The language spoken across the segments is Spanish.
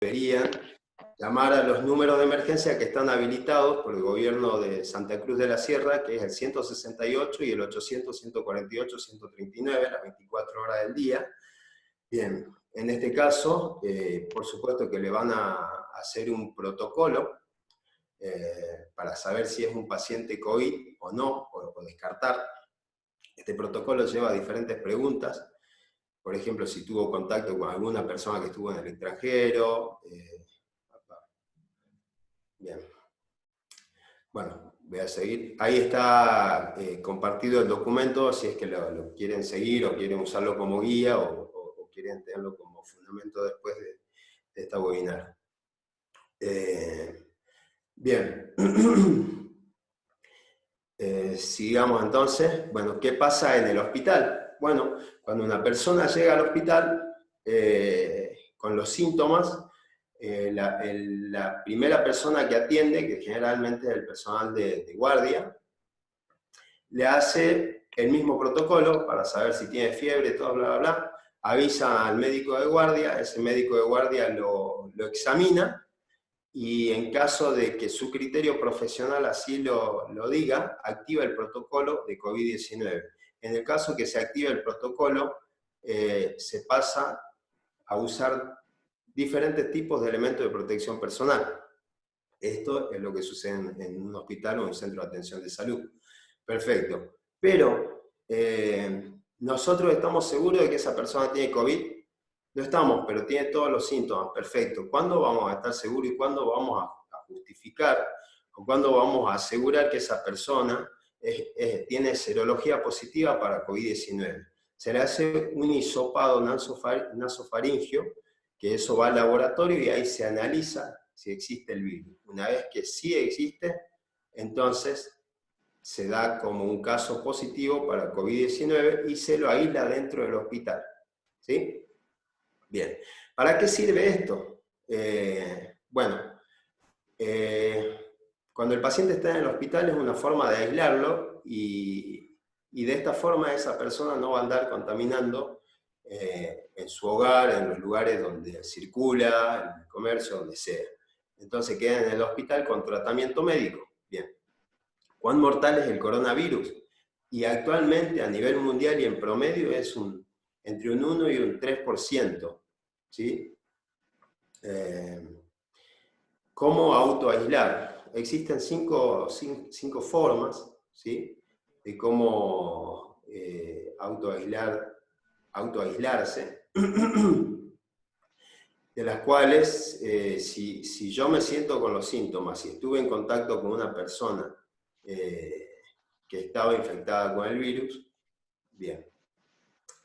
deberían llamar a los números de emergencia que están habilitados por el gobierno de Santa Cruz de la Sierra, que es el 168 y el 800, 148, 139, las 24 horas del día. Bien, en este caso, por supuesto que le van a hacer un protocolo para saber si es un paciente COVID o no, o descartar. Este protocolo lleva diferentes preguntas. Por ejemplo, si tuvo contacto con alguna persona que estuvo en el extranjero. Bien. Bueno, voy a seguir. Ahí está compartido el documento, si es que lo quieren seguir o quieren usarlo como guía o quieren tenerlo como fundamento después de esta webinar. Bien. Sigamos entonces. Bueno, ¿qué pasa en el hospital? Bueno, cuando una persona llega al hospital con los síntomas, la primera persona que atiende, que generalmente es el personal de guardia, le hace el mismo protocolo para saber si tiene fiebre, todo, bla, bla, bla, avisa al médico de guardia, ese médico de guardia lo examina, y en caso de que su criterio profesional así lo diga, activa el protocolo de COVID-19. En el caso que se active el protocolo, se pasa a usar diferentes tipos de elementos de protección personal. Esto es lo que sucede en un hospital o en un centro de atención de salud. Perfecto. Pero, ¿nosotros estamos seguros de que esa persona tiene COVID? No estamos, pero tiene todos los síntomas. Perfecto. ¿Cuándo vamos a estar seguros y cuándo vamos a justificar o cuándo vamos a asegurar que esa persona tiene serología positiva para COVID-19? Se le hace un hisopado nasofaringio, que eso va al laboratorio y ahí se analiza si existe el virus. Una vez que sí existe, entonces se da como un caso positivo para COVID-19 y se lo aísla dentro del hospital. ¿Sí? Bien. ¿Para qué sirve esto? Cuando el paciente está en el hospital es una forma de aislarlo y de esta forma esa persona no va a andar contaminando en su hogar, en los lugares donde circula, en el comercio, donde sea. Entonces queda en el hospital con tratamiento médico. Bien. ¿Cuán mortal es el coronavirus? Y actualmente a nivel mundial y en promedio es entre un 1 y un 3%. ¿Sí? ¿Cómo autoaislar? Existen cinco formas, ¿sí?, de cómo autoaislarse, de las cuales, si yo me siento con los síntomas, si estuve en contacto con una persona que estaba infectada con el virus, bien,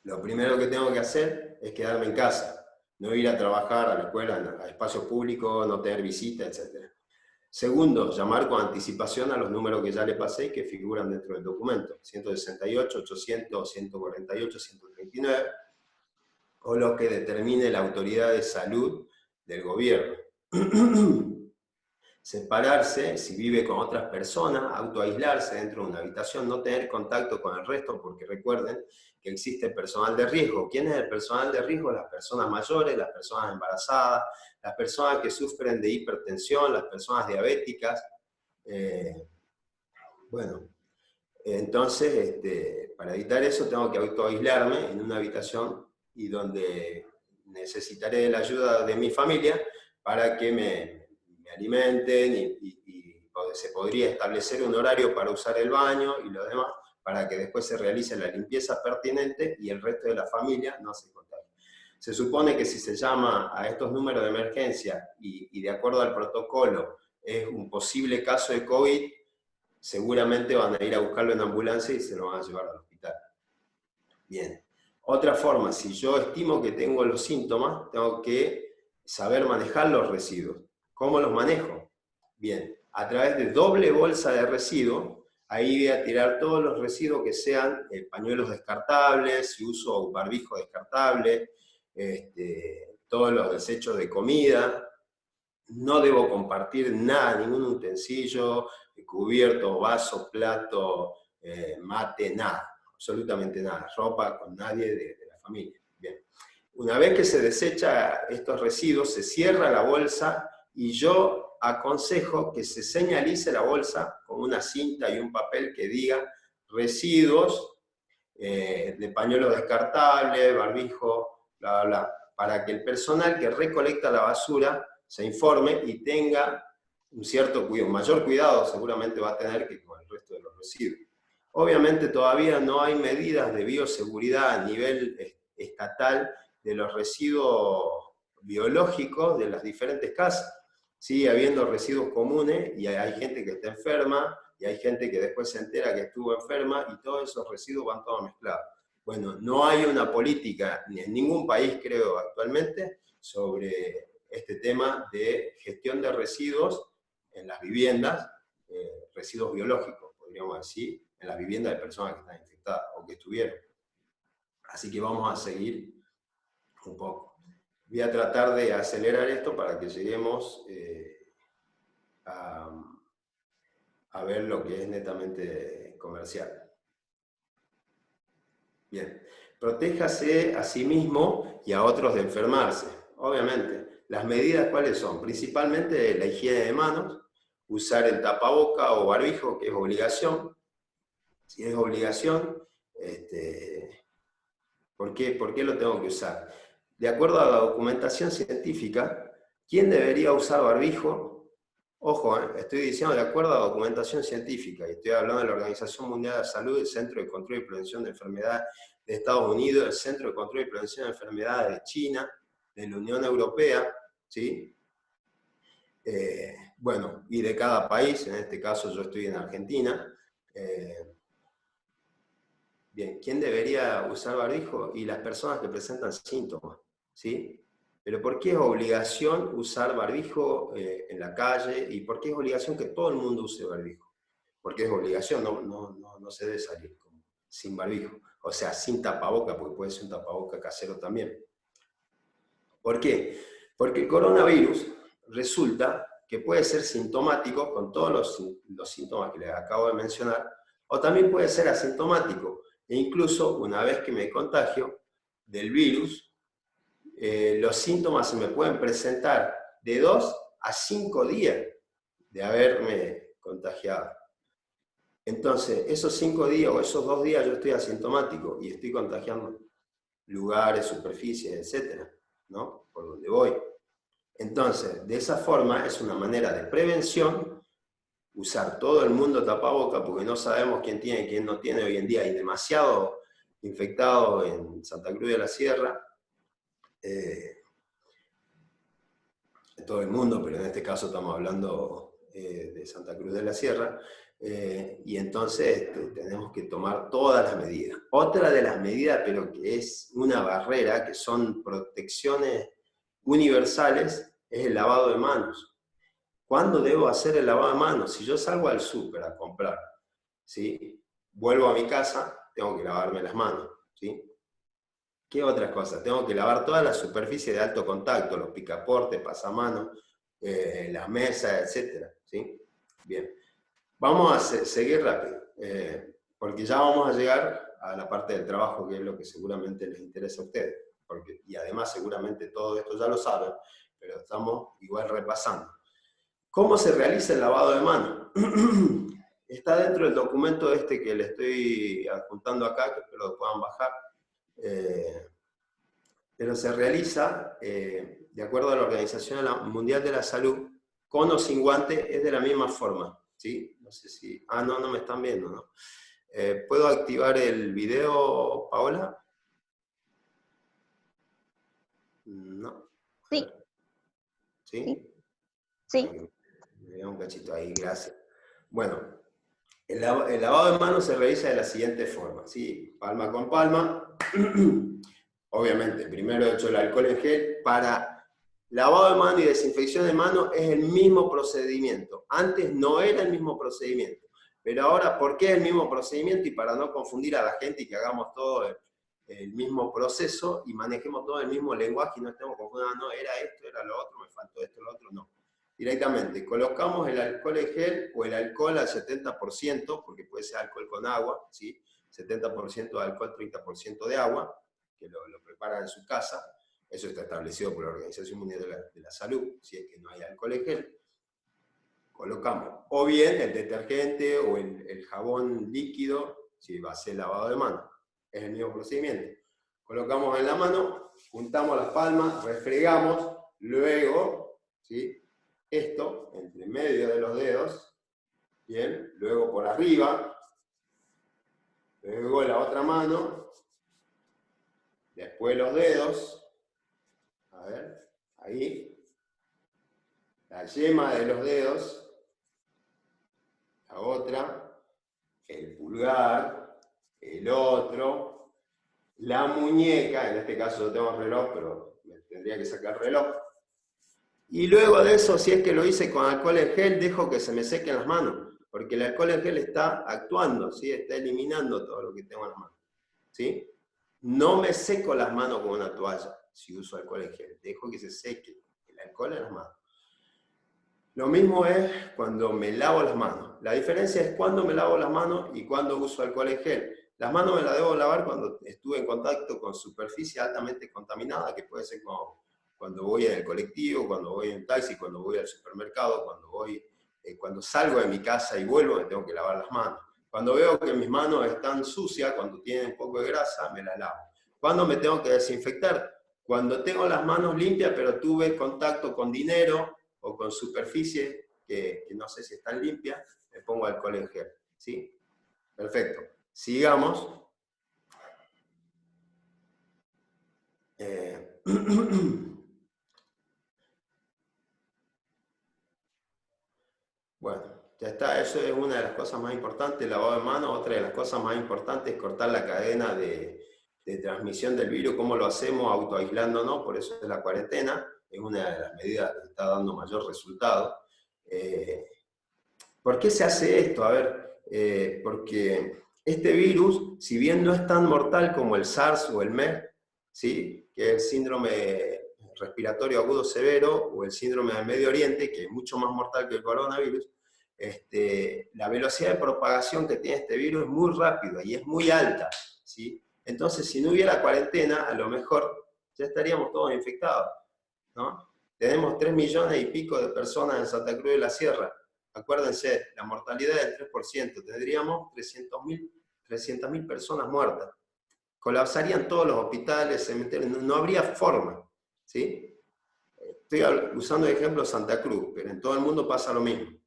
lo primero que tengo que hacer es quedarme en casa, no ir a trabajar a la escuela, a espacios públicos, no tener visita, etc. Segundo, llamar con anticipación a los números que ya le pasé y que figuran dentro del documento, 168, 800, 148, 139, o lo que determine la autoridad de salud del gobierno. Separarse, si vive con otras personas, autoaislarse dentro de una habitación, no tener contacto con el resto, porque recuerden que existe personal de riesgo. ¿Quién es el personal de riesgo? Las personas mayores, las personas embarazadas, las personas que sufren de hipertensión, las personas diabéticas. Bueno, entonces, para evitar eso tengo que autoaislarme en una habitación y donde necesitaré de la ayuda de mi familia para que me alimenten y se podría establecer un horario para usar el baño y lo demás, para que después se realice la limpieza pertinente y el resto de la familia no se contagie. Se supone que si se llama a estos números de emergencia y de acuerdo al protocolo es un posible caso de COVID, seguramente van a ir a buscarlo en ambulancia y se lo van a llevar al hospital. Bien. Otra forma, si yo estimo que tengo los síntomas, tengo que saber manejar los residuos. ¿Cómo los manejo? Bien, a través de doble bolsa de residuos, ahí voy a tirar todos los residuos que sean pañuelos descartables, si uso barbijo descartable, todos los desechos de comida. No debo compartir nada, ningún utensilio, cubierto, vaso, plato, mate, nada, absolutamente nada, ropa con nadie de la familia. Bien. Una vez que se desecha estos residuos, se cierra la bolsa y yo aconsejo que se señalice la bolsa con una cinta y un papel que diga residuos de pañuelo descartable, barbijo, bla, bla, bla, para que el personal que recolecta la basura se informe y tenga un cierto cuidado, mayor cuidado seguramente va a tener que con el resto de los residuos. Obviamente todavía no hay medidas de bioseguridad a nivel estatal de los residuos biológicos de las diferentes casas. Sigue habiendo residuos comunes y hay gente que está enferma, y hay gente que después se entera que estuvo enferma, y todos esos residuos van todos mezclados. Bueno, no hay una política, ni en ningún país creo actualmente, sobre este tema de gestión de residuos en las viviendas, residuos biológicos, podríamos decir, en las viviendas de personas que están infectadas o que estuvieron. Así que vamos a seguir un poco. Voy a tratar de acelerar esto para que lleguemos a ver lo que es netamente comercial. Bien, protéjase a sí mismo y a otros de enfermarse. Obviamente, las medidas ¿cuáles son? Principalmente la higiene de manos, usar el tapaboca o barbijo, que es obligación. Si es obligación, ¿por qué lo tengo que usar? De acuerdo a la documentación científica, ¿quién debería usar barbijo? Ojo, estoy diciendo de acuerdo a documentación científica, y estoy hablando de la Organización Mundial de la Salud, el Centro de Control y Prevención de Enfermedades de Estados Unidos, el Centro de Control y Prevención de Enfermedades de China, de la Unión Europea, ¿sí? Bueno, y de cada país, en este caso yo estoy en Argentina. Bien, ¿quién debería usar barbijo? Y las personas que presentan síntomas, ¿sí? Pero ¿por qué es obligación usar barbijo en la calle? ¿Y por qué es obligación que todo el mundo use barbijo? Porque es obligación, no se debe salir sin barbijo. O sea, sin tapaboca, porque puede ser un tapaboca casero también. ¿Por qué? Porque el coronavirus resulta que puede ser sintomático con todos los síntomas que les acabo de mencionar, o también puede ser asintomático. E incluso una vez que me contagio del virus, los síntomas se me pueden presentar de 2 a 5 días de haberme contagiado. Entonces, esos 5 días o esos 2 días yo estoy asintomático y estoy contagiando lugares, superficies, etcétera, ¿no? Por donde voy. Entonces, de esa forma es una manera de prevención, usar todo el mundo tapaboca, porque no sabemos quién tiene y quién no tiene hoy en día. Hay demasiado infectado en Santa Cruz de la Sierra, en todo el mundo, pero en este caso estamos hablando de Santa Cruz de la Sierra, y entonces tenemos que tomar todas las medidas. Otra de las medidas, pero que es una barrera, que son protecciones universales, es el lavado de manos. ¿Cuándo debo hacer el lavado de manos? Si yo salgo al súper a comprar, ¿sí? Vuelvo a mi casa, tengo que lavarme las manos, ¿sí? ¿Qué otras cosas? Tengo que lavar todas las superficies de alto contacto, los picaportes, pasamanos, las mesas, etc. ¿Sí? Bien. Vamos a seguir rápido, porque ya vamos a llegar a la parte del trabajo, que es lo que seguramente les interesa a ustedes. Y además seguramente todo esto ya lo saben, pero estamos igual repasando. ¿Cómo se realiza el lavado de manos? Está dentro del documento este que le estoy adjuntando acá, que espero que puedan bajar. Pero se realiza, de acuerdo a la Organización Mundial de la Salud, con o sin guante, es de la misma forma, ¿sí? No sé si... Ah, no me están viendo, ¿no? ¿Puedo activar el video, Paola? No. Sí. ¿Sí? Sí. Me da un cachito ahí, gracias. Bueno, el lavado de manos se realiza de la siguiente forma, ¿sí? Palma con palma. Obviamente, primero he hecho el alcohol en gel. Para lavado de mano y desinfección de manos es el mismo procedimiento. Antes no era el mismo procedimiento. Pero ahora, ¿por qué es el mismo procedimiento? Y para no confundir a la gente y que hagamos todo el mismo proceso y manejemos todo el mismo lenguaje y no estemos confundiendo, no, era esto, era lo otro, me faltó esto, lo otro, no. Directamente, colocamos el alcohol en gel o el alcohol al 70%, porque puede ser alcohol con agua, ¿sí? 70% de alcohol, 30% de agua, que lo preparan en su casa. Eso está establecido por la Organización Mundial de la Salud. Si es que no hay alcohol en gel, colocamos o bien el detergente o el jabón líquido, si va a ser lavado de mano. Es el mismo procedimiento. Colocamos en la mano, juntamos las palmas, refregamos, luego, ¿sí? Esto entre medio de los dedos, bien, luego por arriba, luego la otra mano, después los dedos, a ver, ahí, la yema de los dedos, la otra, el pulgar, el otro, la muñeca, en este caso yo tengo reloj, pero me tendría que sacar el reloj. Y luego de eso, si es que lo hice con alcohol en gel, dejo que se me sequen las manos, porque el alcohol en gel está actuando, ¿sí? Está eliminando todo lo que tengo en las manos, ¿sí? No me seco las manos con una toalla si uso alcohol en gel, dejo que se seque el alcohol en las manos. Lo mismo es cuando me lavo las manos. La diferencia es cuando me lavo las manos y cuando uso alcohol en gel. Las manos me las debo lavar cuando estuve en contacto con superficie altamente contaminada, que puede ser cuando voy en el colectivo, cuando voy en taxi, cuando voy al supermercado, cuando salgo de mi casa y vuelvo, me tengo que lavar las manos. Cuando veo que mis manos están sucias, cuando tienen un poco de grasa, me las lavo. ¿Cuándo me tengo que desinfectar? Cuando tengo las manos limpias, pero tuve contacto con dinero o con superficie que no sé si están limpias, me pongo alcohol en gel. ¿Sí? Perfecto. Sigamos. Bueno, ya está, eso es una de las cosas más importantes, el lavado de manos. Otra de las cosas más importantes es cortar la cadena de transmisión del virus. ¿Cómo lo hacemos? Autoaislándonos, por eso es la cuarentena, es una de las medidas que está dando mayor resultado. ¿Por qué se hace esto? A ver, porque este virus, si bien no es tan mortal como el SARS o el MERS, ¿sí? Que es el síndrome respiratorio agudo severo, o el síndrome del Medio Oriente, que es mucho más mortal que el coronavirus, la velocidad de propagación que tiene este virus es muy rápida y es muy alta, ¿sí? Entonces, si no hubiera cuarentena, a lo mejor ya estaríamos todos infectados, ¿no? Tenemos 3 millones y pico de personas en Santa Cruz de la Sierra. Acuérdense, la mortalidad es del 3%, tendríamos 300.000 personas muertas. Colapsarían todos los hospitales, cementerios, no habría forma, ¿sí? Estoy usando de ejemplo Santa Cruz, pero en todo el mundo pasa lo mismo.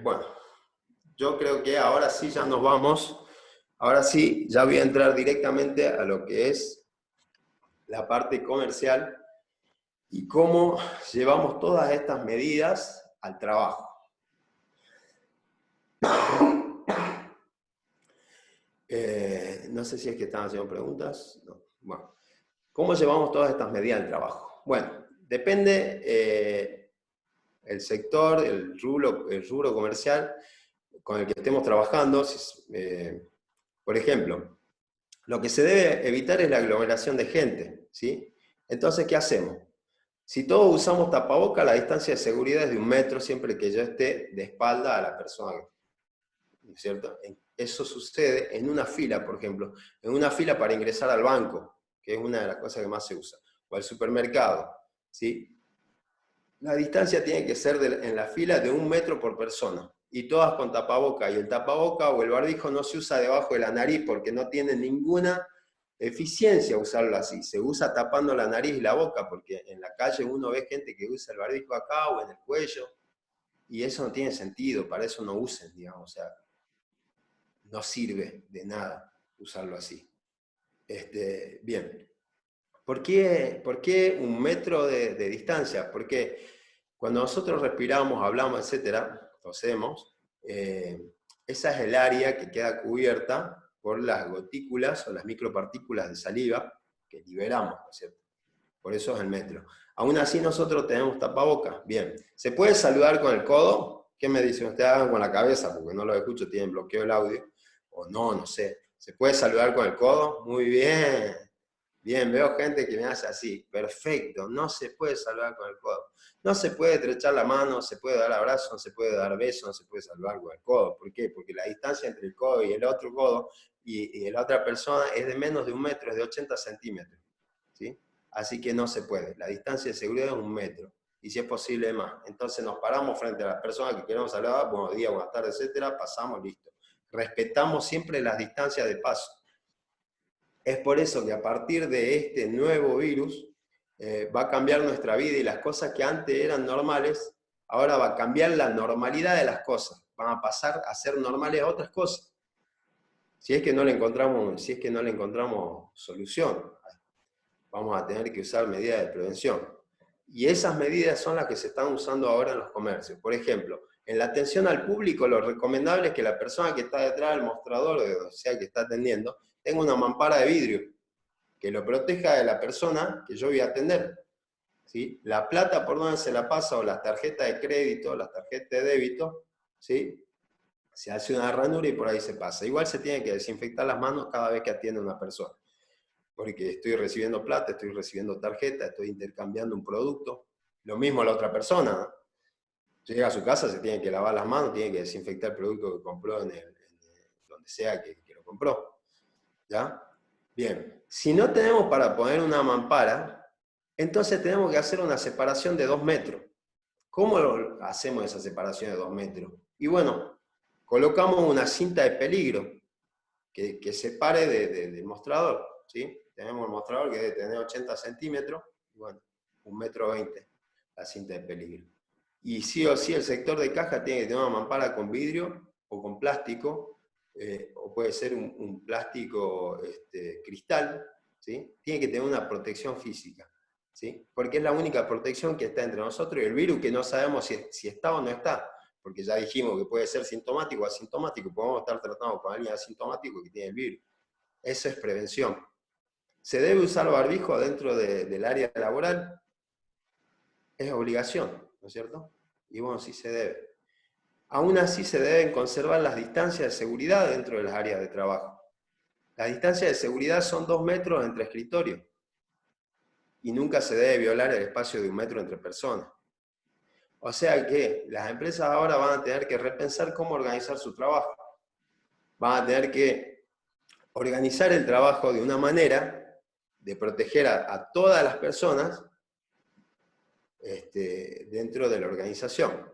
Bueno, yo creo que ahora sí ya nos vamos. Ahora sí, ya voy a entrar directamente a lo que es la parte comercial y cómo llevamos todas estas medidas al trabajo. No sé si es que están haciendo preguntas. No. Bueno, ¿cómo llevamos todas estas medidas al trabajo? Bueno, depende el sector, el rubro comercial con el que estemos trabajando. Por ejemplo, lo que se debe evitar es la aglomeración de gente, ¿sí? Entonces, ¿qué hacemos? Si todos usamos tapaboca, la distancia de seguridad es de 1 metro siempre que yo esté de espalda a la persona, ¿no es cierto? Eso sucede en una fila, por ejemplo, en una fila para ingresar al banco, que es una de las cosas que más se usa, o al supermercado, ¿sí? La distancia tiene que ser en la fila de 1 metro por persona, y todas con tapaboca, y el tapaboca o el barbijo no se usa debajo de la nariz porque no tiene ninguna eficiencia usarlo así, se usa tapando la nariz y la boca, porque en la calle uno ve gente que usa el barbijo acá o en el cuello, y eso no tiene sentido, para eso no usen, digamos, o sea, no sirve de nada usarlo así. Bien, ¿por qué 1 metro de distancia? Porque cuando nosotros respiramos, hablamos, etcétera, tosemos, esa es el área que queda cubierta por las gotículas o las micropartículas de saliva que liberamos, ¿no es cierto? Por eso es el metro. Aún así nosotros tenemos tapabocas. Bien, ¿se puede saludar con el codo? ¿Qué me dicen ustedes? Hagan con la cabeza, porque no lo escucho, tienen bloqueo el audio. O no, no sé. ¿Se puede saludar con el codo? Muy bien. Bien, veo gente que me hace así. Perfecto, no se puede saludar con el codo. No se puede estrechar la mano, no se puede dar abrazo, no se puede dar beso, no se puede saludar con el codo. ¿Por qué? Porque la distancia entre el codo y el otro codo y la otra persona es de menos de 1 metro, es de 80 centímetros. ¿sí? Así que no se puede. La distancia de seguridad es 1 metro. Y si es posible más. Entonces nos paramos frente a las personas que queremos saludar, buenos días, buenas tardes, etcétera, pasamos, listo. Respetamos siempre las distancias de paso. Es por eso que a partir de este nuevo virus va a cambiar nuestra vida y las cosas que antes eran normales, ahora va a cambiar la normalidad de las cosas. Van a pasar a ser normales otras cosas. Si es que no le encontramos solución, vamos a tener que usar medidas de prevención. Y esas medidas son las que se están usando ahora en los comercios. Por ejemplo, en la atención al público, lo recomendable es que la persona que está detrás del mostrador, o sea, que está atendiendo, tenga una mampara de vidrio que lo proteja de la persona que yo voy a atender. ¿Sí? La plata por donde se la pasa, o las tarjetas de crédito, las tarjetas de débito, ¿sí? Se hace una ranura y por ahí se pasa. Igual se tiene que desinfectar las manos cada vez que atiende a una persona. Porque estoy recibiendo plata, estoy recibiendo tarjeta, estoy intercambiando un producto. Lo mismo la otra persona, ¿no? Llega a su casa, se tiene que lavar las manos, tiene que desinfectar el producto que compró donde sea que lo compró. ¿Ya? Bien, si no tenemos para poner una mampara, entonces tenemos que hacer una separación de 2 metros. ¿Cómo hacemos esa separación de 2 metros? Y bueno, colocamos una cinta de peligro que separe del mostrador, ¿sí? Tenemos el mostrador que debe tener 80 centímetros, y bueno, 1,20 m la cinta de peligro. Y sí o sí el sector de caja tiene que tener una mampara con vidrio o con plástico, o puede ser un plástico cristal, ¿sí? Tiene que tener una protección física, ¿sí? Porque es la única protección que está entre nosotros y el virus, que no sabemos si está o no está, porque ya dijimos que puede ser sintomático o asintomático, podemos estar tratando con alguien asintomático que tiene el virus. Eso es prevención. ¿Se debe usar barbijo dentro del área laboral? Es obligación, ¿no es cierto? Y bueno, sí se debe. Aún así se deben conservar las distancias de seguridad dentro de las áreas de trabajo. Las distancias de seguridad son 2 metros entre escritorios. Y nunca se debe violar el espacio de 1 metro entre personas. O sea que las empresas ahora van a tener que repensar cómo organizar su trabajo. Van a tener que organizar el trabajo de una manera de proteger a todas las personas dentro de la organización.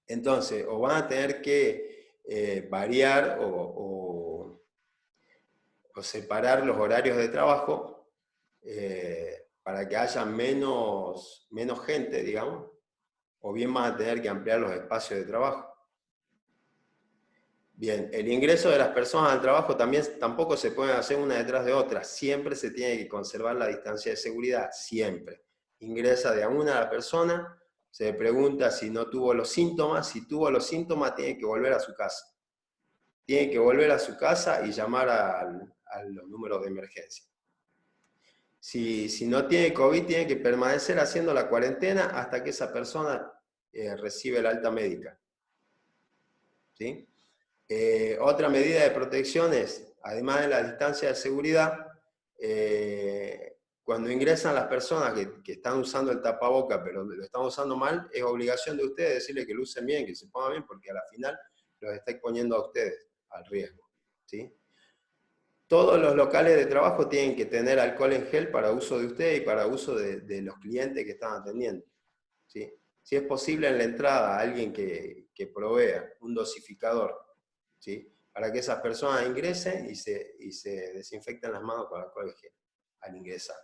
Entonces, o van a tener que variar o separar los horarios de trabajo para que haya menos gente, digamos, o bien van a tener que ampliar los espacios de trabajo. Bien, el ingreso de las personas al trabajo tampoco se puede hacer una detrás de otra. Siempre se tiene que conservar la distancia de seguridad, siempre. Ingresa de a una a la persona, se le pregunta si no tuvo los síntomas. Si tuvo los síntomas, tiene que volver a su casa. Tiene que volver a su casa y llamar a los números de emergencia. Si no tiene COVID, tiene que permanecer haciendo la cuarentena hasta que esa persona recibe el alta médica. ¿Sí? Otra medida de protección es, además de la distancia de seguridad, cuando ingresan las personas que están usando el tapaboca, pero lo están usando mal, es obligación de ustedes decirles que lo usen bien, que se pongan bien, porque a la final los está exponiendo a ustedes al riesgo. ¿Sí? Todos los locales de trabajo tienen que tener alcohol en gel para uso de ustedes y para uso de los clientes que están atendiendo. ¿Sí? Si es posible en la entrada, alguien que provea un dosificador, ¿sí? Para que esas personas ingresen y se desinfecten las manos con alcohol en gel al ingresar.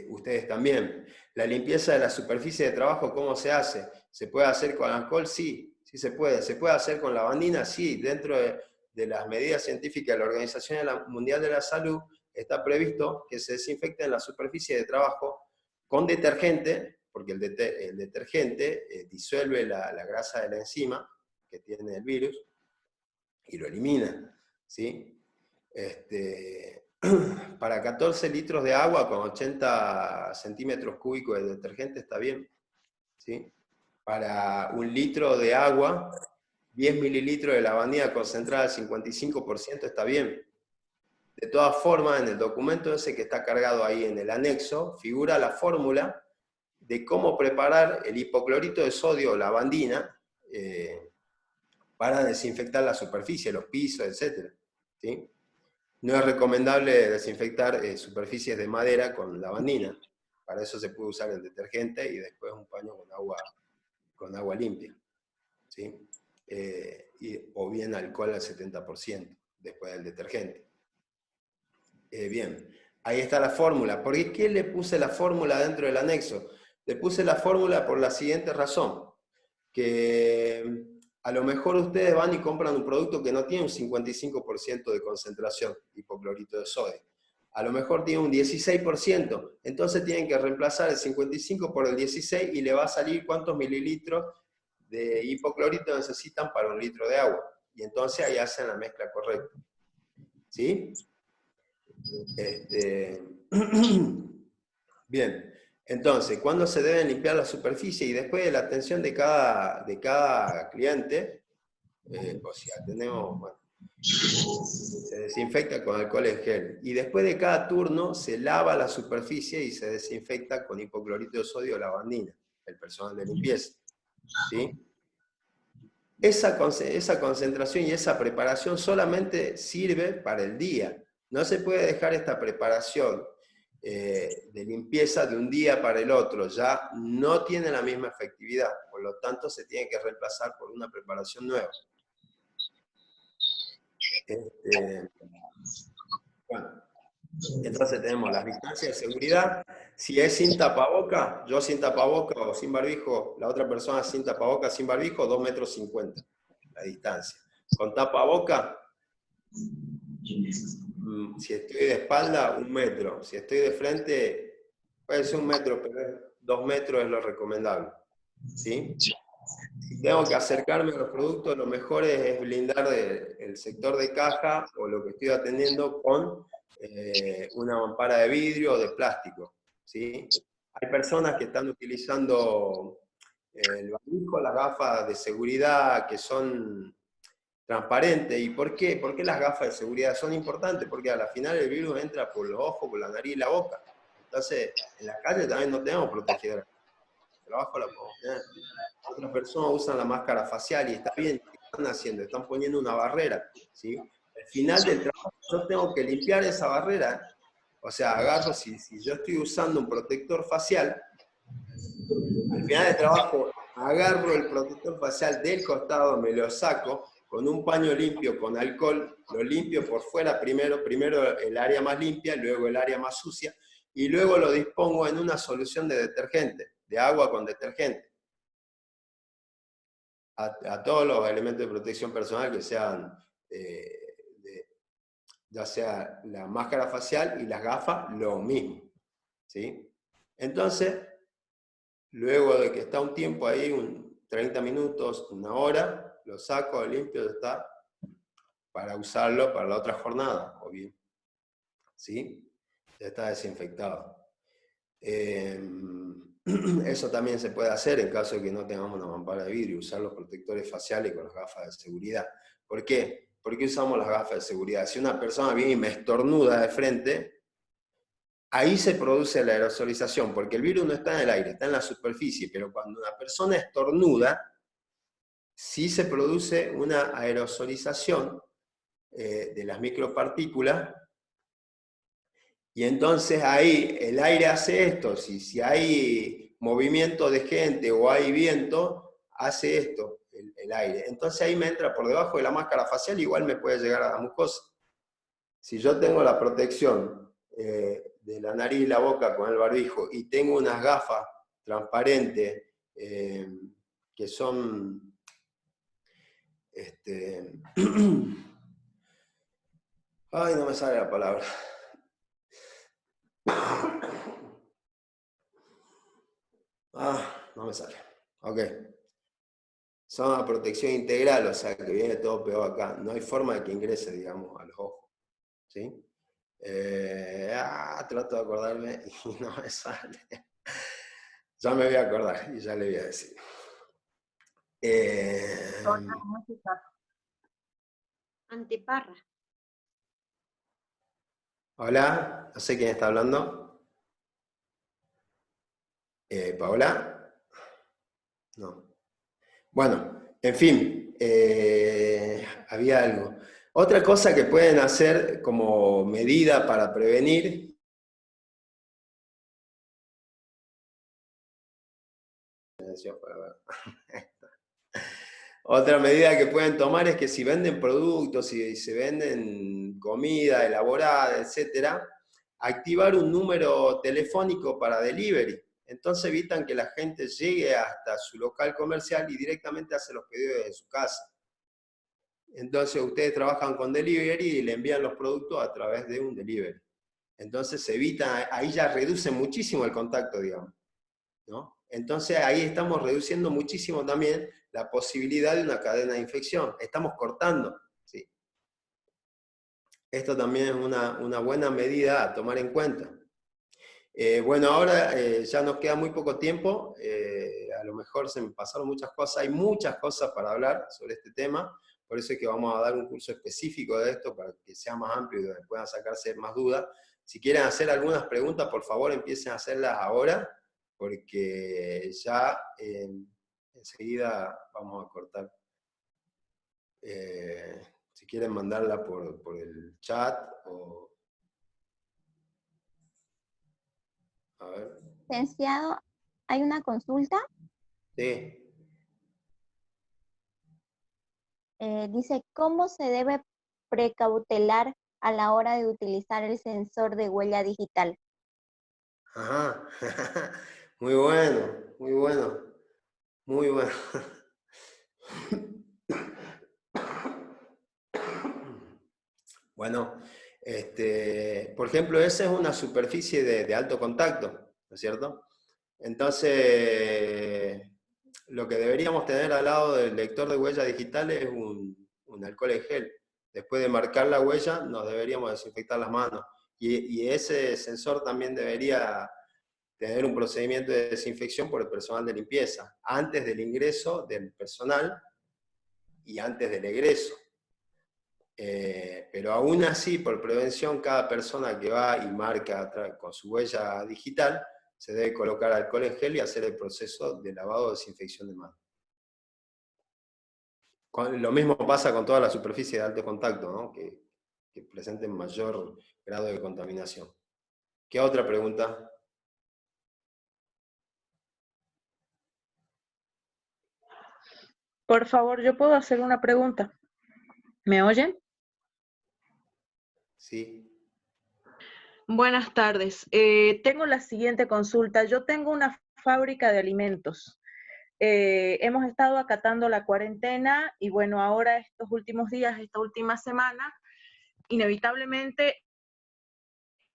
Ustedes también. La limpieza de la superficie de trabajo, ¿cómo se hace? ¿Se puede hacer con alcohol? Sí, sí se puede. ¿Se puede hacer con lavandina? Sí, dentro de las medidas científicas de la Organización Mundial de la Salud está previsto que se desinfecten la superficie de trabajo con detergente, porque el detergente disuelve la grasa de la enzima que tiene el virus y lo elimina, ¿sí? Para 14 litros de agua con 80 centímetros cúbicos de detergente está bien, ¿sí? Para 1 litro de agua, 10 mililitros de lavandina concentrada al 55% está bien. De todas formas, en el documento ese que está cargado ahí en el anexo, figura la fórmula de cómo preparar el hipoclorito de sodio, lavandina, para desinfectar la superficie, los pisos, etc. ¿Sí? No es recomendable desinfectar superficies de madera con lavandina. Para eso se puede usar el detergente y después un paño con agua limpia, ¿sí? O bien alcohol al 70% después del detergente. Bien, ahí está la fórmula. ¿Por qué le puse la fórmula dentro del anexo? Le puse la fórmula por la siguiente razón, que a lo mejor ustedes van y compran un producto que no tiene un 55% de concentración de hipoclorito de sodio. A lo mejor tiene un 16%, entonces tienen que reemplazar el 55 por el 16 y le va a salir cuántos mililitros de hipoclorito necesitan para un litro de agua. Y entonces ahí hacen la mezcla correcta. ¿Sí? Bien, entonces, ¿cuándo se deben limpiar la superficie? Y después de la atención de cada cliente, o si atendemos, bueno, se desinfecta con alcohol en gel. Y después de cada turno se lava la superficie y se desinfecta con hipoclorito de sodio o lavandina, el personal de limpieza. ¿Sí? Esa concentración y esa preparación solamente sirve para el día. No se puede dejar esta preparación de limpieza de un día para el otro, ya no tiene la misma efectividad, por lo tanto se tiene que reemplazar por una preparación nueva. Bueno, entonces tenemos las distancias de seguridad. Si es sin tapaboca, yo sin tapaboca o sin barbijo, la otra persona sin tapaboca, sin barbijo, 2,50 metros la distancia. Con tapaboca, si estoy de espalda, 1 metro. Si estoy de frente, puede ser 1 metro, pero 2 metros es lo recomendable. ¿Sí? Si tengo que acercarme a los productos, lo mejor es blindar el sector de caja o lo que estoy atendiendo con una mampara de vidrio o de plástico. ¿Sí? Hay personas que están utilizando el barbijo, las gafas de seguridad que son transparentes. ¿Y por qué? ¿Por qué las gafas de seguridad son importantes? Porque a la final el virus entra por los ojos, por la nariz y la boca. Entonces, en la calle también no tenemos protegedores. El trabajo la podemos tener. Otras personas usan la máscara facial y está bien, ¿qué están haciendo? Están poniendo una barrera, ¿sí? Al final del trabajo yo tengo que limpiar esa barrera. O sea, agarro, si yo estoy usando un protector facial, al final del trabajo agarro el protector facial del costado, me lo saco con un paño limpio, con alcohol, lo limpio por fuera primero el área más limpia, luego el área más sucia, y luego lo dispongo en una solución de detergente, de agua con detergente. A todos los elementos de protección personal que sean, ya sea la máscara facial y las gafas, lo mismo. ¿Sí? Entonces, luego de que está un tiempo ahí, 30 minutos, 1 hora, lo saco, limpio, está para usarlo para la otra jornada, o bien. ¿Sí? Ya está desinfectado. Eso también se puede hacer en caso de que no tengamos una mampara de vidrio, usar los protectores faciales con las gafas de seguridad. ¿Por qué? ¿Por qué usamos las gafas de seguridad? Si una persona viene y me estornuda de frente, ahí se produce la aerosolización, porque el virus no está en el aire, está en la superficie, pero cuando una persona estornuda, sí se produce una aerosolización de las micropartículas. Y entonces ahí el aire hace esto, si hay movimiento de gente o hay viento, hace esto el aire. Entonces ahí me entra por debajo de la máscara facial, igual me puede llegar a la mucosa. Si yo tengo la protección de la nariz y la boca con el barbijo y tengo unas gafas transparentes que son... Ay, no me sale la palabra. No me sale. Ok. Son una protección integral, o sea que viene todo pegado acá. No hay forma de que ingrese, digamos, a los ojos. ¿Sí? Trato de acordarme y no me sale. Ya me voy a acordar y ya le voy a decir. Anteparra. Hola, no sé quién está hablando. ¿Paola? No. Bueno, en fin, había algo. Otra cosa que pueden hacer como medida para prevenir, otra medida que pueden tomar es que si venden productos, si se venden comida elaborada, etcétera, activar un número telefónico para delivery. Entonces evitan que la gente llegue hasta su local comercial y directamente hace los pedidos desde su casa. Entonces ustedes trabajan con delivery y le envían los productos a través de un delivery. Entonces se evita, ahí ya reduce muchísimo el contacto, digamos, ¿no? Entonces ahí estamos reduciendo muchísimo también la posibilidad de una cadena de infección. Estamos cortando, ¿sí? Esto también es una buena medida a tomar en cuenta. Bueno, ahora ya nos queda muy poco tiempo, a lo mejor se me pasaron muchas cosas, hay muchas cosas para hablar sobre este tema, por eso es que vamos a dar un curso específico de esto para que sea más amplio y donde puedan sacarse más dudas. Si quieren hacer algunas preguntas, por favor empiecen a hacerlas ahora, porque ya enseguida vamos a cortar. Si quieren mandarla por el chat o... A ver. Licenciado, hay una consulta. Sí. Dice, ¿cómo se debe precautelar a la hora de utilizar el sensor de huella digital? Ajá, muy bueno, muy bueno, muy bueno. Bueno, por ejemplo, esa es una superficie de alto contacto, ¿no es cierto? Entonces, lo que deberíamos tener al lado del lector de huella digital es un alcohol en gel. Después de marcar la huella, nos deberíamos desinfectar las manos. Y ese sensor también debería tener un procedimiento de desinfección por el personal de limpieza, antes del ingreso del personal y antes del egreso. Pero aún así, por prevención, cada persona que va y marca con su huella digital, se debe colocar alcohol en gel y hacer el proceso de lavado o desinfección de manos. Lo mismo pasa con todas las superficies de alto contacto, ¿no? que presenten mayor grado de contaminación. ¿Qué otra pregunta? Por favor, ¿yo puedo hacer una pregunta? ¿Me oyen? Sí. Buenas tardes. Tengo la siguiente consulta. Yo tengo una fábrica de alimentos. Hemos estado acatando la cuarentena y bueno, ahora estos últimos días, esta última semana, inevitablemente he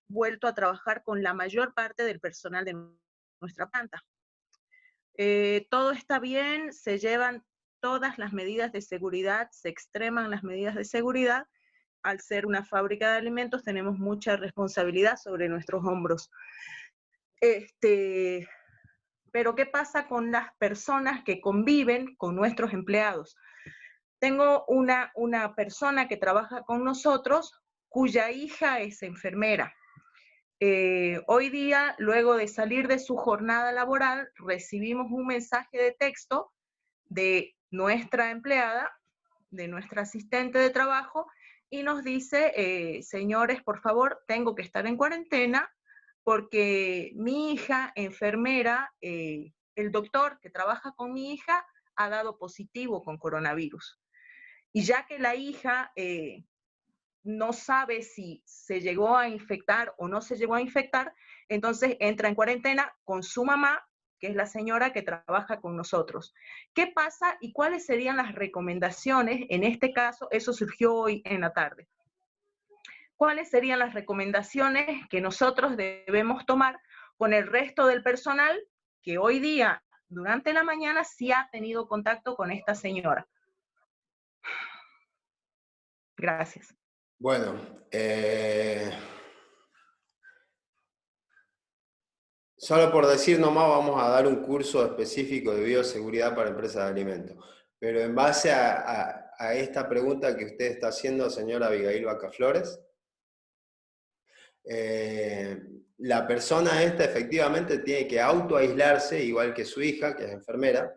vuelto a trabajar con la mayor parte del personal de nuestra planta. Todo está bien, se llevan todas las medidas de seguridad, se extreman las medidas de seguridad. Al ser una fábrica de alimentos tenemos mucha responsabilidad sobre nuestros hombros. Pero ¿qué pasa con las personas que conviven con nuestros empleados? Tengo una persona que trabaja con nosotros cuya hija es enfermera. Hoy día, luego de salir de su jornada laboral, recibimos un mensaje de texto de nuestra empleada, de nuestra asistente de trabajo, y nos dice, señores, por favor, tengo que estar en cuarentena porque mi hija, enfermera, el doctor que trabaja con mi hija ha dado positivo con coronavirus. Y ya que la hija no sabe si se llegó a infectar o no se llegó a infectar, entonces entra en cuarentena con su mamá, que es la señora que trabaja con nosotros. ¿Qué pasa y cuáles serían las recomendaciones? En este caso, eso surgió hoy en la tarde. ¿Cuáles serían las recomendaciones que nosotros debemos tomar con el resto del personal que hoy día, durante la mañana, sí ha tenido contacto con esta señora? Gracias. Bueno, solo por decir nomás, vamos a dar un curso específico de bioseguridad para empresas de alimentos. Pero en base a esta pregunta que usted está haciendo, señora Abigail Vacaflores, la persona esta efectivamente tiene que autoaislarse, igual que su hija, que es enfermera.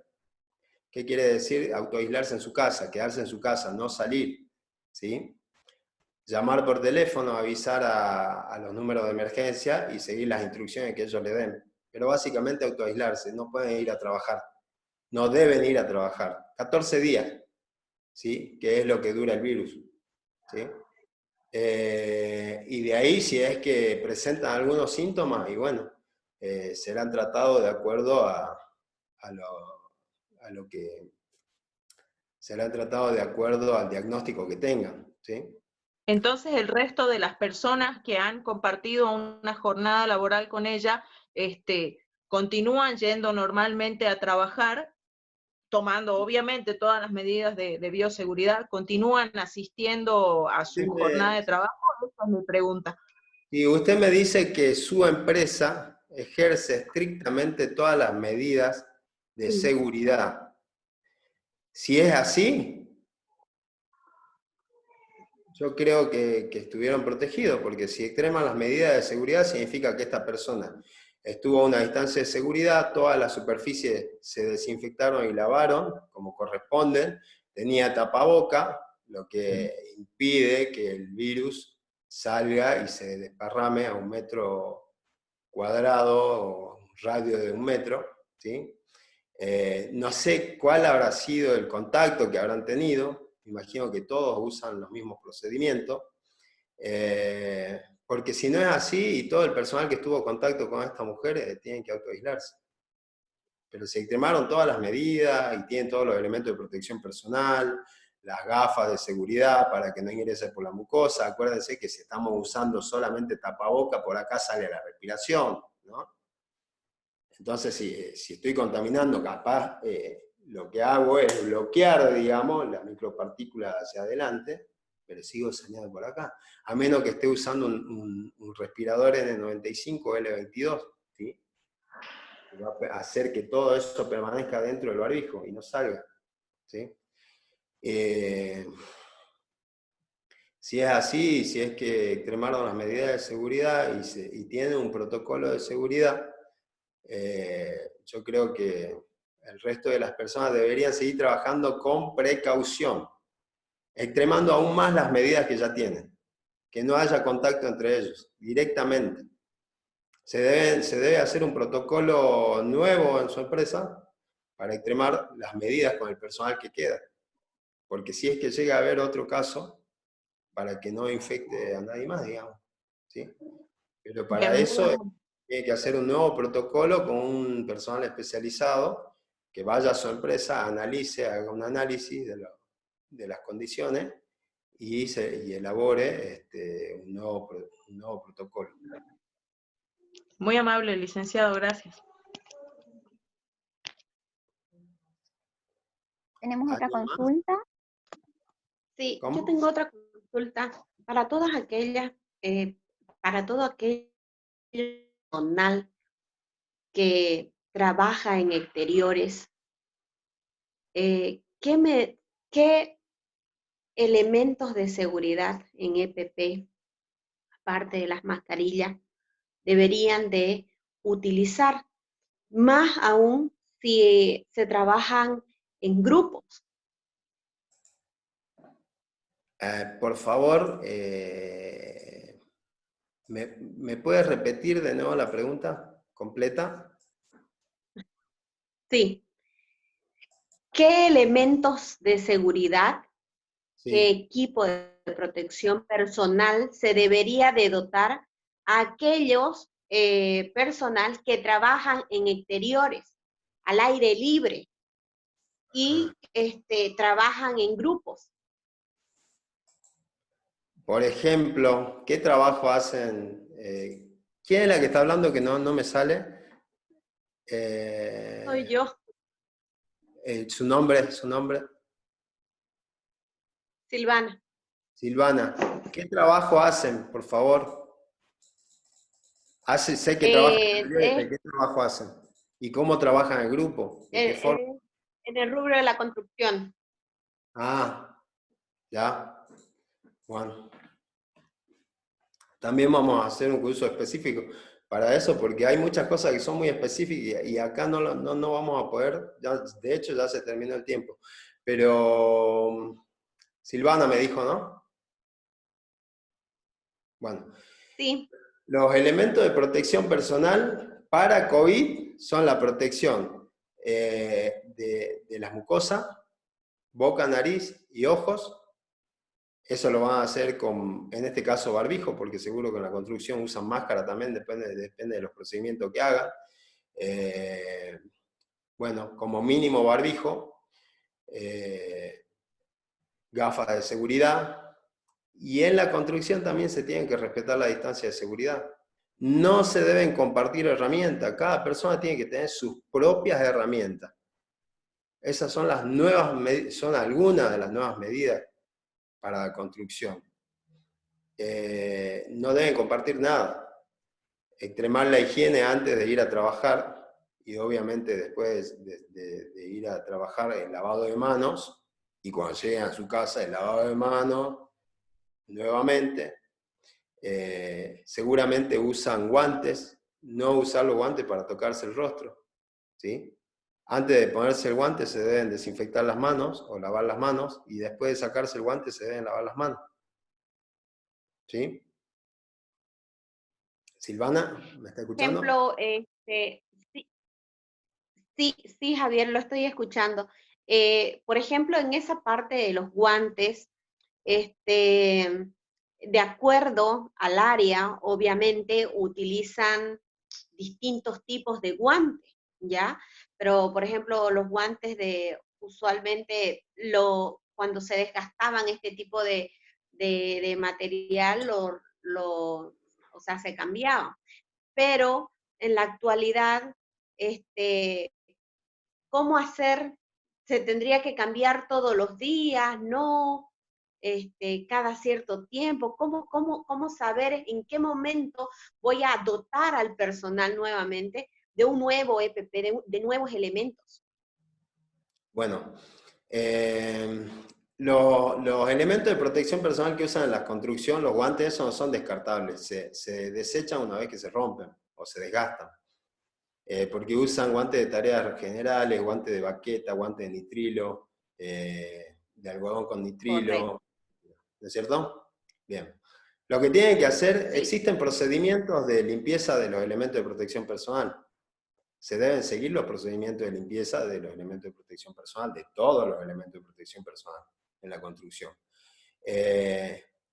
¿Qué quiere decir autoaislarse en su casa? Quedarse en su casa, no salir, ¿sí? llamar por teléfono, avisar a los números de emergencia y seguir las instrucciones que ellos le den. Pero básicamente autoaislarse, no pueden ir a trabajar, no deben ir a trabajar. 14 días, ¿sí? Que es lo que dura el virus, ¿sí? Y de ahí, si es que presentan algunos síntomas, y bueno, serán tratados de acuerdo a lo que serán tratados de acuerdo al diagnóstico que tengan, ¿sí? Entonces, el resto de las personas que han compartido una jornada laboral con ella, continúan yendo normalmente a trabajar, tomando obviamente todas las medidas de bioseguridad, continúan asistiendo a su jornada de trabajo. Esa es mi pregunta. Y usted me dice que su empresa ejerce estrictamente todas las medidas de seguridad. Si es así, yo creo que estuvieron protegidos, porque si extreman las medidas de seguridad significa que esta persona estuvo a una distancia de seguridad, todas las superficies se desinfectaron y lavaron como corresponden, tenía tapaboca, lo que impide que el virus salga y se desparrame a 1 metro cuadrado o un radio de 1 metro, ¿sí? No sé cuál habrá sido el contacto que habrán tenido, imagino que todos usan los mismos procedimientos, porque si no es así, y todo el personal que estuvo en contacto con esta mujer tienen que autoaislarse. Pero se extremaron todas las medidas y tienen todos los elementos de protección personal, las gafas de seguridad para que no ingrese por la mucosa. Acuérdense que si estamos usando solamente tapaboca, por acá sale la respiración, ¿no? Entonces, si estoy contaminando, capaz lo que hago es bloquear, digamos, las micropartículas hacia adelante, pero sigo saliendo por acá. A menos que esté usando un respirador N95 o L22, ¿sí? Que va a hacer que todo eso permanezca dentro del barbijo y no salga, ¿sí? Si es así, si es que extremaron las medidas de seguridad y tienen un protocolo de seguridad, yo creo que el resto de las personas deberían seguir trabajando con precaución, extremando aún más las medidas que ya tienen, que no haya contacto entre ellos, directamente. Se debe hacer un protocolo nuevo en su empresa para extremar las medidas con el personal que queda, porque si es que llega a haber otro caso, para que no infecte a nadie más, digamos, ¿sí? Pero para eso tiene que hacer un nuevo protocolo con un personal especializado que vaya a su empresa, analice, haga un análisis de las condiciones y elabore un nuevo protocolo. Muy amable, licenciado, gracias. ¿Tenemos otra consulta? Sí, ¿Cómo? yo tengo otra consulta para todas aquellas, para todo aquel personal que trabaja en exteriores. ¿Qué elementos de seguridad en EPP, aparte de las mascarillas, deberían de utilizar? Más aún si se trabajan en grupos. Por favor, ¿me puedes repetir de nuevo la pregunta completa? Sí. ¿Qué elementos de seguridad, qué Sí. equipo de protección personal se debería de dotar a aquellos personal que trabajan en exteriores, al aire libre y trabajan en grupos? Por ejemplo, ¿qué trabajo hacen? ¿Quién es la que está hablando que no me sale? Soy yo, Su nombre. Silvana. Silvana. ¿Qué trabajo hacen, por favor? Sé que trabajan en exteriores, ¿qué trabajo hacen? ¿Y cómo trabajan en grupo? ¿De qué forma? En el rubro de la construcción. Ah, ya. Bueno. También vamos a hacer un curso específico para eso, porque hay muchas cosas que son muy específicas y acá no vamos a poder, de hecho ya se terminó el tiempo. Pero Silvana me dijo, ¿no? Bueno, Sí, los elementos de protección personal para COVID son la protección de las mucosas, boca, nariz y ojos. Eso lo van a hacer con, en este caso, barbijo, porque seguro que en la construcción usan máscara también, depende de los procedimientos que hagan. Bueno, como mínimo barbijo, gafas de seguridad, y en la construcción también se tienen que respetar la distancia de seguridad. No se deben compartir herramientas, cada persona tiene que tener sus propias herramientas. Esas son las nuevas, son algunas de las nuevas medidas para la construcción. No deben compartir nada. Extremar la higiene antes de ir a trabajar, y obviamente después de ir a trabajar el lavado de manos, y cuando lleguen a su casa el lavado de manos nuevamente. Seguramente usan guantes, no usar los guantes para tocarse el rostro, ¿sí? Antes de ponerse el guante se deben desinfectar las manos o lavar las manos, y después de sacarse el guante se deben lavar las manos, ¿sí? Silvana, ¿me está escuchando? ejemplo, sí, sí, sí, Javier, lo estoy escuchando. Por ejemplo, en esa parte de los guantes, de acuerdo al área, obviamente utilizan distintos tipos de guantes, ¿ya? Pero, por ejemplo, los guantes usualmente, cuando se desgastaban este tipo de material, o sea, se cambiaban. Pero en la actualidad, ¿cómo hacer? ¿Se tendría que cambiar todos los días? ¿No? Cada cierto tiempo. ¿Cómo saber en qué momento voy a dotar al personal nuevamente de un nuevo EPP, de nuevos elementos? Bueno, los elementos de protección personal que usan en la construcción, los guantes, esos no son descartables, se desechan una vez que se rompen o se desgastan. Porque usan guantes de tareas generales, guantes de baqueta, guantes de nitrilo, de algodón con Correcto. nitrilo, ¿no es cierto? Bien. Lo que tienen que hacer, Sí, existen procedimientos de limpieza de los elementos de protección personal. Se deben seguir los procedimientos de limpieza de los elementos de protección personal, de todos los elementos de protección personal en la construcción.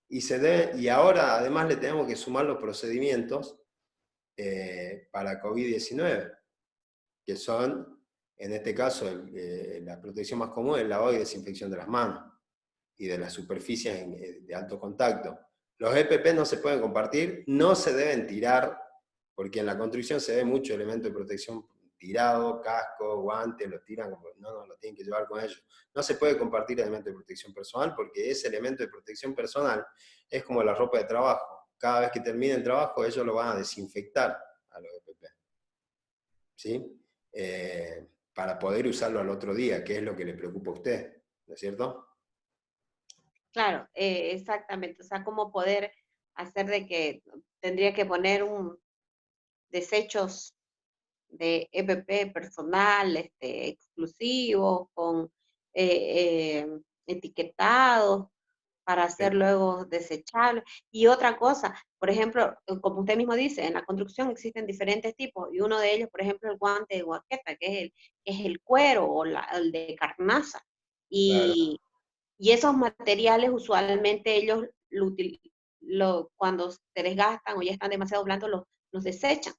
Y ahora además le tenemos que sumar los procedimientos para COVID-19, que son, en este caso, la protección más común, el lavado y desinfección de las manos y de las superficies de alto contacto. Los EPP no se pueden compartir, no se deben tirar, porque en la construcción se ve mucho elemento de protección tirado, casco, guantes, lo tiran, no, lo tienen que llevar con ellos. No se puede compartir elemento de protección personal, porque ese elemento de protección personal es como la ropa de trabajo. Cada vez que termine el trabajo, ellos lo van a desinfectar a los EPP, ¿sí? Para poder usarlo al otro día, que es lo que le preocupa a usted, ¿no es cierto? claro, exactamente. O sea, cómo poder hacer de que tendría que poner desechos de EPP personal, exclusivos, con etiquetados para hacer luego desechables. Y otra cosa, por ejemplo, como usted mismo dice, en la construcción existen diferentes tipos, y uno de ellos, por ejemplo, el guante de guaqueta, que es el cuero o el de carnaza. Claro. Y esos materiales usualmente ellos cuando se desgastan o ya están demasiado blandos, los desechan.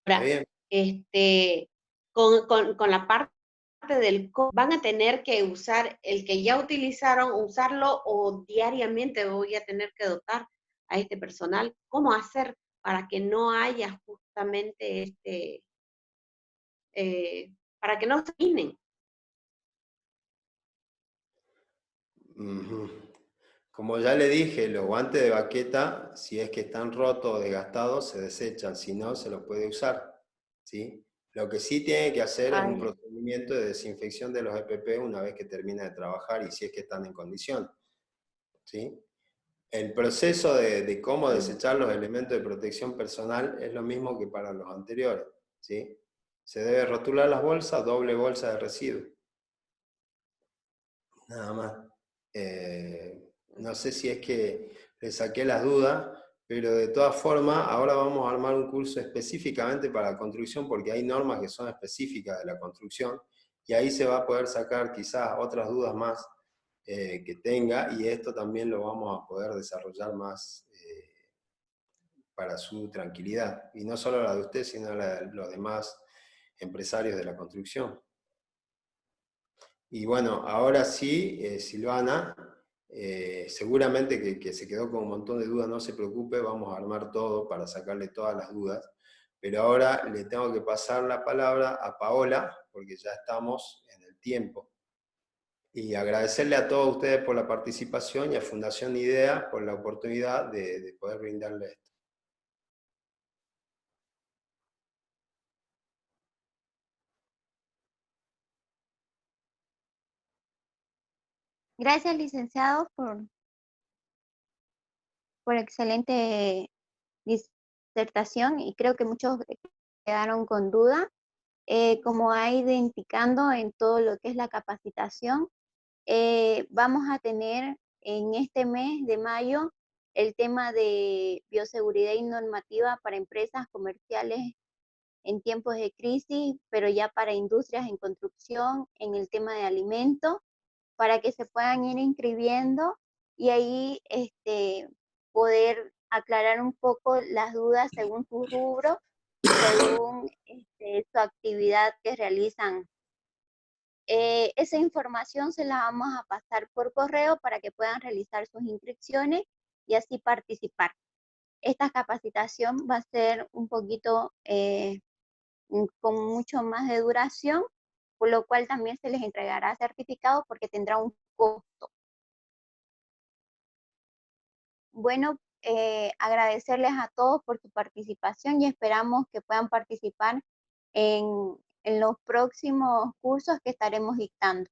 Está Ahora, bien. con la parte van a tener que usar el que ya utilizaron, usarlo, o diariamente voy a tener que dotar a este personal. ¿Cómo hacer para que no haya justamente para que no se terminen? Ujú. Como ya le dije, los guantes de baqueta, si es que están rotos o desgastados, se desechan, si no, se los puede usar, ¿sí? Lo que sí tiene que hacer es un Ay, procedimiento de desinfección de los EPP una vez que termina de trabajar, y si es que están en condición, ¿sí? El proceso de cómo desechar los elementos de protección personal es lo mismo que para los anteriores, ¿sí? Se debe rotular las bolsas, doble bolsa de residuos. Nada más. No sé si es que le saqué las dudas, pero de todas formas, ahora vamos a armar un curso específicamente para la construcción, porque hay normas que son específicas de la construcción, y ahí se va a poder sacar quizás otras dudas más que tenga, y esto también lo vamos a poder desarrollar más para su tranquilidad, y no solo la de usted, sino la de los demás empresarios de la construcción. Y bueno, ahora sí, Silvana, seguramente que se quedó con un montón de dudas, no se preocupe, vamos a armar todo para sacarle todas las dudas, pero ahora le tengo que pasar la palabra a Paola, porque ya estamos en el tiempo. Y agradecerle a todos ustedes por la participación y a Fundación IDEA por la oportunidad de poder brindarle esto. Gracias, licenciado, por excelente disertación y creo que muchos quedaron con duda. Como ha ido indicando en todo lo que es la capacitación, vamos a tener en este mes de mayo el tema de bioseguridad y normativa para empresas comerciales en tiempos de crisis, pero ya para industrias en construcción, en el tema de alimentos, para que se puedan ir inscribiendo y ahí poder aclarar un poco las dudas según su rubro y según su actividad que realizan. Esa información se la vamos a pasar por correo para que puedan realizar sus inscripciones y así participar. Esta capacitación va a ser un poquito con mucho más de duración, por lo cual también se les entregará certificado porque tendrá un costo. Bueno, agradecerles a todos por su participación y esperamos que puedan participar en los próximos cursos que estaremos dictando.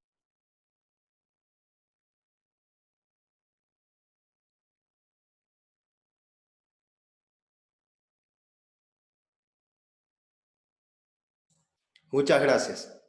Muchas gracias.